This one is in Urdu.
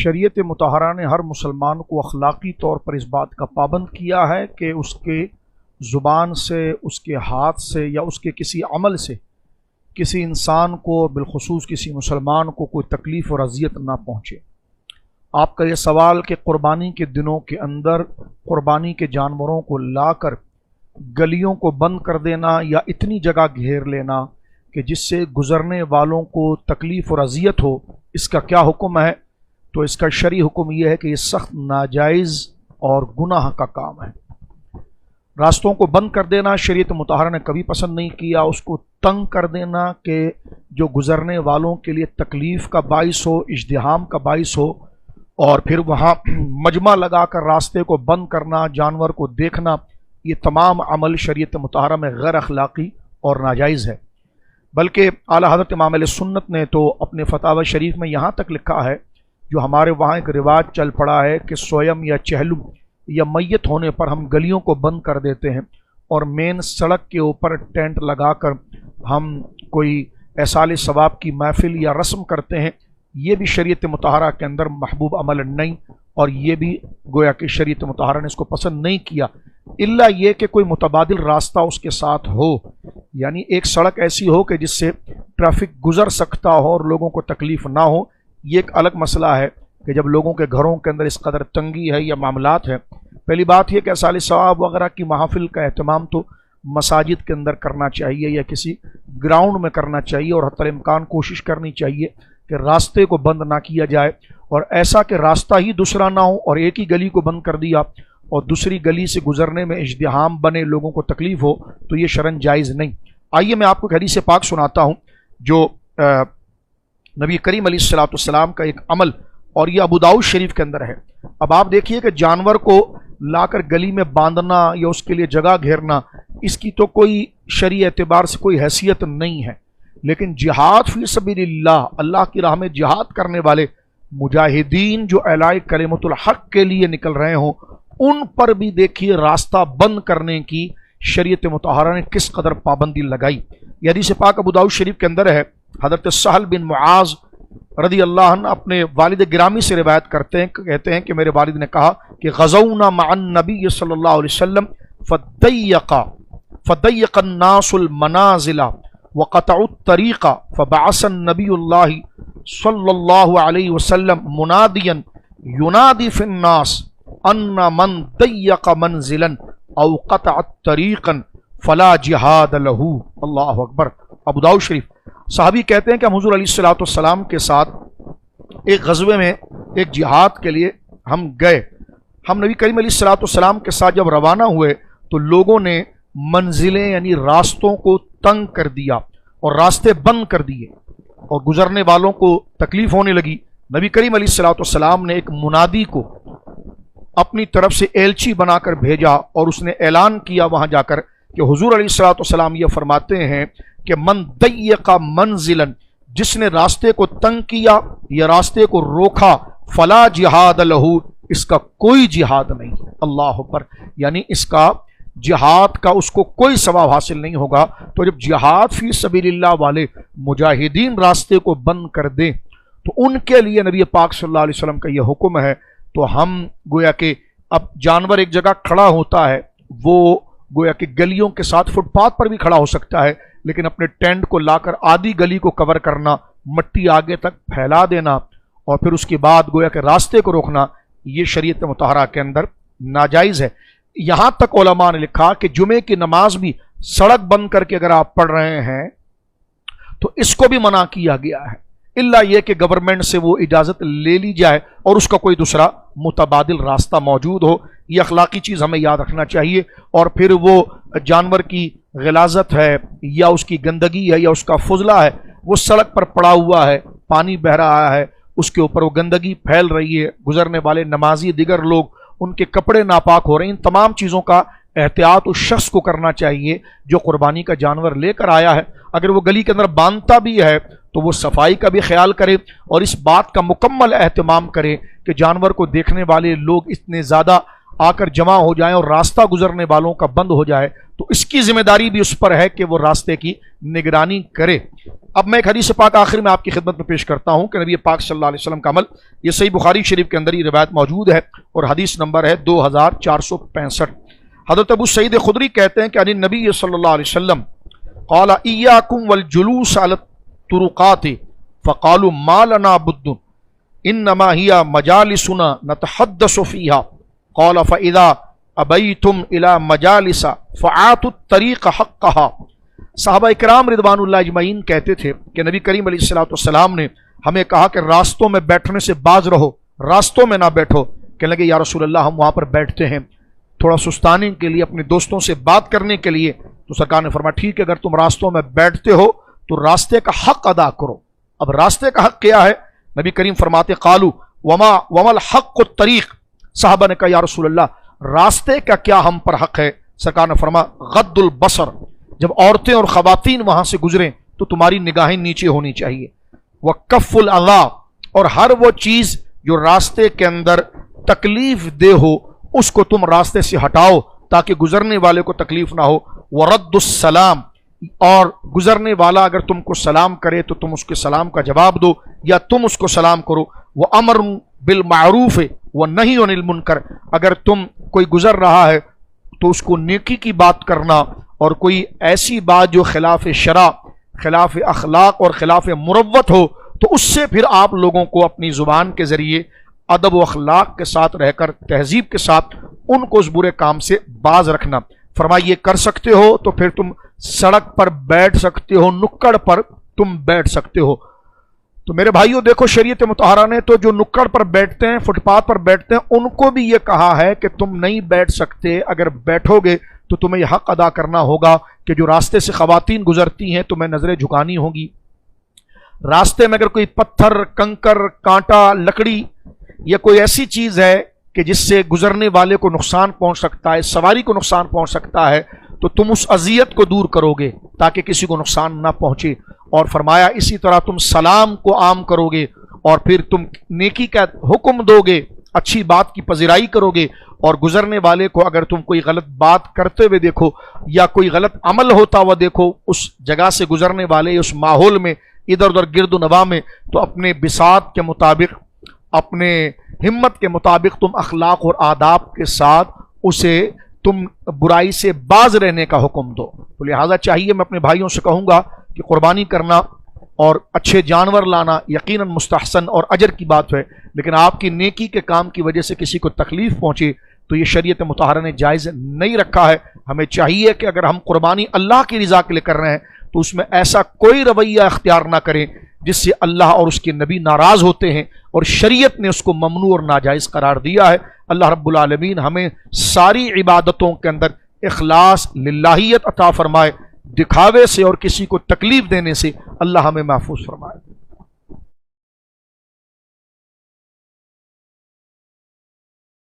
شریعت مطہرہ نے ہر مسلمان کو اخلاقی طور پر اس بات کا پابند کیا ہے کہ اس کے زبان سے، اس کے ہاتھ سے یا اس کے کسی عمل سے کسی انسان کو، بالخصوص کسی مسلمان کو، کوئی تکلیف اور اذیت نہ پہنچے۔ آپ کا یہ سوال کہ قربانی کے دنوں کے اندر قربانی کے جانوروں کو لا کر گلیوں کو بند کر دینا یا اتنی جگہ گھیر لینا کہ جس سے گزرنے والوں کو تکلیف اور اذیت ہو، اس کا کیا حکم ہے؟ تو اس کا شرعی حکم یہ ہے کہ یہ سخت ناجائز اور گناہ کا کام ہے۔ راستوں کو بند کر دینا شریعت مطہرہ نے کبھی پسند نہیں کیا، اس کو تنگ کر دینا کہ جو گزرنے والوں کے لیے تکلیف کا باعث ہو، ازدحام کا باعث ہو، اور پھر وہاں مجمع لگا کر راستے کو بند کرنا، جانور کو دیکھنا، یہ تمام عمل شریعت مطہرہ میں غیر اخلاقی اور ناجائز ہے۔ بلکہ اعلیٰ حضرت امام علیہ سنت نے تو اپنے فتاوی شریف میں یہاں تک لکھا ہے، جو ہمارے وہاں ایک رواج چل پڑا ہے کہ سویم یا چہلم یا میت ہونے پر ہم گلیوں کو بند کر دیتے ہیں اور مین سڑک کے اوپر ٹینٹ لگا کر ہم کوئی احصال ثواب کی محفل یا رسم کرتے ہیں، یہ بھی شریعت مطہرہ کے اندر محبوب عمل نہیں، اور یہ بھی گویا کہ شریعت مطہرہ نے اس کو پسند نہیں کیا، الا یہ کہ کوئی متبادل راستہ اس کے ساتھ ہو، یعنی ایک سڑک ایسی ہو کہ جس سے ٹریفک گزر سکتا ہو اور لوگوں کو تکلیف نہ ہو۔ یہ ایک الگ مسئلہ ہے کہ جب لوگوں کے گھروں کے اندر اس قدر تنگی ہے یا معاملات ہیں۔ پہلی بات یہ کہ احصال ثواب وغیرہ کی محافل کا اہتمام تو مساجد کے اندر کرنا چاہیے یا کسی گراؤنڈ میں کرنا چاہیے، اور حتی الامکان کوشش کرنی چاہیے کہ راستے کو بند نہ کیا جائے، اور ایسا کہ راستہ ہی دوسرا نہ ہو اور ایک ہی گلی کو بند کر دیا اور دوسری گلی سے گزرنے میں ازدحام بنے، لوگوں کو تکلیف ہو، تو یہ شرعاً جائز نہیں۔ آئیے میں آپ کو ایک حدیث پاک سناتا ہوں جو نبی کریم علیہ الصلوۃ والسلام کا ایک عمل، اور یہ ابو داؤد شریف کے اندر ہے۔ اب آپ دیکھیے کہ جانور کو لا کر گلی میں باندھنا یا اس کے لیے جگہ گھیرنا، اس کی تو کوئی شرعی اعتبار سے کوئی حیثیت نہیں ہے، لیکن جہاد فی سبیل اللہ، اللہ کی راہ میں جہاد کرنے والے مجاہدین جو اعلاء کلمۃ الحق کے لیے نکل رہے ہوں، ان پر بھی دیکھیے راستہ بند کرنے کی شریعت مطہرہ نے کس قدر پابندی لگائی۔ یہ حدیث پاک ابو داؤد شریف کے اندر ہے۔ حضرت سہل بن معاذ رضی اللہ عنہ اپنے والد گرامی سے روایت کرتے ہیں، کہتے ہیں کہ میرے والد نے کہا کہ غزونا مع النبی صلی اللہ علیہ وسلم فضیق الناس المنازل وقطعوا الطریق فبعث النبی اللہ صلی اللہ علیہ وسلم منادیا ینادی فی الناس ان من ضیق منزلا او قطع طریقا فلا جہاد لہ۔ اللہ اکبر۔ ابو داؤد شریف۔ صحابی کہتے ہیں کہ ہم حضور علیہ الصلوۃ والسلام کے ساتھ ایک غزوے میں، ایک جہاد کے لیے ہم گئے۔ ہم نبی کریم علیہ الصلوۃ والسلام کے ساتھ جب روانہ ہوئے تو لوگوں نے منزلیں یعنی راستوں کو تنگ کر دیا اور راستے بند کر دیے، اور گزرنے والوں کو تکلیف ہونے لگی۔ نبی کریم علیہ الصلوۃ والسلام نے ایک منادی کو اپنی طرف سے ایلچی بنا کر بھیجا، اور اس نے اعلان کیا وہاں جا کر کہ حضور علیہ الصلوۃ والسلام یہ فرماتے ہیں کہ من ضیق منزلا، جس نے راستے کو تنگ کیا یا راستے کو روکا، فلا جہاد لہ، اس کا کوئی جہاد نہیں۔ اللہ اکبر۔ یعنی اس کا جہاد کا اس کو کوئی ثواب حاصل نہیں ہوگا۔ تو جب جہاد فی سبیل اللہ والے مجاہدین راستے کو بند کر دیں تو ان کے لیے نبی پاک صلی اللہ علیہ وسلم کا یہ حکم ہے۔ تو ہم گویا کہ اب جانور ایک جگہ کھڑا ہوتا ہے، وہ گویا کہ گلیوں کے ساتھ فٹ پاتھ پر بھی کھڑا ہو سکتا ہے، لیکن اپنے ٹینٹ کو لا کر آدھی گلی کو کور کرنا، مٹی آگے تک پھیلا دینا، اور پھر اس کے بعد گویا کہ راستے کو روکنا، یہ شریعت مطہرہ کے اندر ناجائز ہے۔ یہاں تک علماء نے لکھا کہ جمعے کی نماز بھی سڑک بند کر کے اگر آپ پڑھ رہے ہیں تو اس کو بھی منع کیا گیا ہے، الا یہ کہ گورنمنٹ سے وہ اجازت لے لی جائے اور اس کا کوئی دوسرا متبادل راستہ موجود ہو۔ یہ اخلاقی چیز ہمیں یاد رکھنا چاہیے۔ اور پھر وہ جانور کی غلاظت ہے یا اس کی گندگی ہے یا اس کا فضلہ ہے، وہ سڑک پر پڑا ہوا ہے، پانی بہہ رہا ہے، اس کے اوپر وہ گندگی پھیل رہی ہے، گزرنے والے نمازی دیگر لوگ، ان کے کپڑے ناپاک ہو رہے ہیں، ان تمام چیزوں کا احتیاط اس شخص کو کرنا چاہیے جو قربانی کا جانور لے کر آیا ہے۔ اگر وہ گلی کے اندر باندھتا بھی ہے تو وہ صفائی کا بھی خیال کرے اور اس بات کا مکمل اہتمام کرے کہ جانور کو دیکھنے والے لوگ اتنے زیادہ آ کر جمع ہو جائیں اور راستہ گزرنے والوں کا بند ہو جائے، تو اس کی ذمہ داری بھی اس پر ہے کہ وہ راستے کی نگرانی کرے۔ اب میں ایک حدیث پاک آخر میں آپ کی خدمت میں پیش کرتا ہوں کہ نبی پاک صلی اللہ علیہ وسلم کا عمل، یہ صحیح بخاری شریف کے اندر یہ روایت موجود ہے اور حدیث نمبر ہے 2465۔ حضرت ابو سعید خدری کہتے ہیں کہ عن نبی صلی اللہ علیہ وسلم قال ایاکم والجلوس علی الطرقات فقالوا ما لنا بد انما هي مجالسنا نتحدث فيها قال فاذا ابیتم الى مجالس فآتوا الطریق حقها۔ صحابہ اکرام رضوان اللہ اجمعین کہتے تھے کہ نبی کریم علیہ الصلوۃ والسلام نے ہمیں کہا کہ راستوں میں بیٹھنے سے باز رہو، راستوں میں نہ بیٹھو۔ کہنے لگے یا رسول اللہ ہم وہاں پر بیٹھتے ہیں تھوڑا سستانے کے لیے، اپنے دوستوں سے بات کرنے کے لیے، تو سرکار نے فرمایا ٹھیک ہے، اگر تم راستوں میں بیٹھتے ہو تو راستے کا حق ادا کرو۔ اب راستے کا حق کیا ہے؟ نبی کریم فرماتے قالوا وما الحق الطریق۔ صحابہ نے کہا یا رسول اللہ راستے کا کیا ہم پر حق ہے؟ سرکار نے فرمایا غض البصر، جب عورتیں اور خواتین وہاں سے گزریں تو تمہاری نگاہیں نیچے ہونی چاہیے، وکف الاذی، اور ہر وہ چیز جو راستے کے اندر تکلیف دہ ہو اس کو تم راستے سے ہٹاؤ تاکہ گزرنے والے کو تکلیف نہ ہو، ورد السلام، اور گزرنے والا اگر تم کو سلام کرے تو تم اس کے سلام کا جواب دو یا تم اس کو سلام کرو، وامر بالمعروف ونہی عن المنکر، اگر تم کوئی گزر رہا ہے تو اس کو نیکی کی بات کرنا، اور کوئی ایسی بات جو خلاف شرع، خلاف اخلاق اور خلاف مروت ہو تو اس سے پھر آپ لوگوں کو اپنی زبان کے ذریعے ادب و اخلاق کے ساتھ رہ کر تہذیب کے ساتھ ان کو اس برے کام سے باز رکھنا۔ فرمایا یہ کر سکتے ہو تو پھر تم سڑک پر بیٹھ سکتے ہو، نکڑ پر تم بیٹھ سکتے ہو۔ تو میرے بھائیوں دیکھو، شریعت مطہرہ نے تو جو نکڑ پر بیٹھتے ہیں، فٹ پاتھ پر بیٹھتے ہیں، ان کو بھی یہ کہا ہے کہ تم نہیں بیٹھ سکتے، اگر بیٹھو گے تو تمہیں یہ حق ادا کرنا ہوگا کہ جو راستے سے خواتین گزرتی ہیں تمہیں نظریں جھکانی ہوگی۔ راستے میں اگر کوئی پتھر، کنکر، کانٹا، لکڑی یا کوئی ایسی چیز ہے کہ جس سے گزرنے والے کو نقصان پہنچ سکتا ہے، سواری کو نقصان پہنچ سکتا ہے، تو تم اس اذیت کو دور کرو گے تاکہ کسی کو نقصان نہ پہنچے۔ اور فرمایا اسی طرح تم سلام کو عام کرو گے، اور پھر تم نیکی کا حکم دو گے، اچھی بات کی پذیرائی کرو گے، اور گزرنے والے کو اگر تم کوئی غلط بات کرتے ہوئے دیکھو یا کوئی غلط عمل ہوتا ہوا دیکھو اس جگہ سے گزرنے والے، اس ماحول میں، ادھر ادھر گرد و نواح میں، تو اپنے بساط کے مطابق، اپنے ہمت کے مطابق تم اخلاق اور آداب کے ساتھ اسے تم برائی سے باز رہنے کا حکم دو۔ تو لہٰذا چاہیے، میں اپنے بھائیوں سے کہوں گا کہ قربانی کرنا اور اچھے جانور لانا یقیناً مستحسن اور اجر کی بات ہے، لیکن آپ کی نیکی کے کام کی وجہ سے کسی کو تکلیف پہنچے تو یہ شریعت مطہرہ نے جائز نہیں رکھا ہے۔ ہمیں چاہیے کہ اگر ہم قربانی اللہ کی رضا کے لیے کر رہے ہیں تو اس میں ایسا کوئی رویہ اختیار نہ کریں جس سے اللہ اور اس کے نبی ناراض ہوتے ہیں، اور شریعت نے اس کو ممنوع اور ناجائز قرار دیا ہے۔ اللہ رب العالمین ہمیں ساری عبادتوں کے اندر اخلاص، للہیت عطا فرمائے، دکھاوے سے اور کسی کو تکلیف دینے سے اللہ ہمیں محفوظ فرمائے۔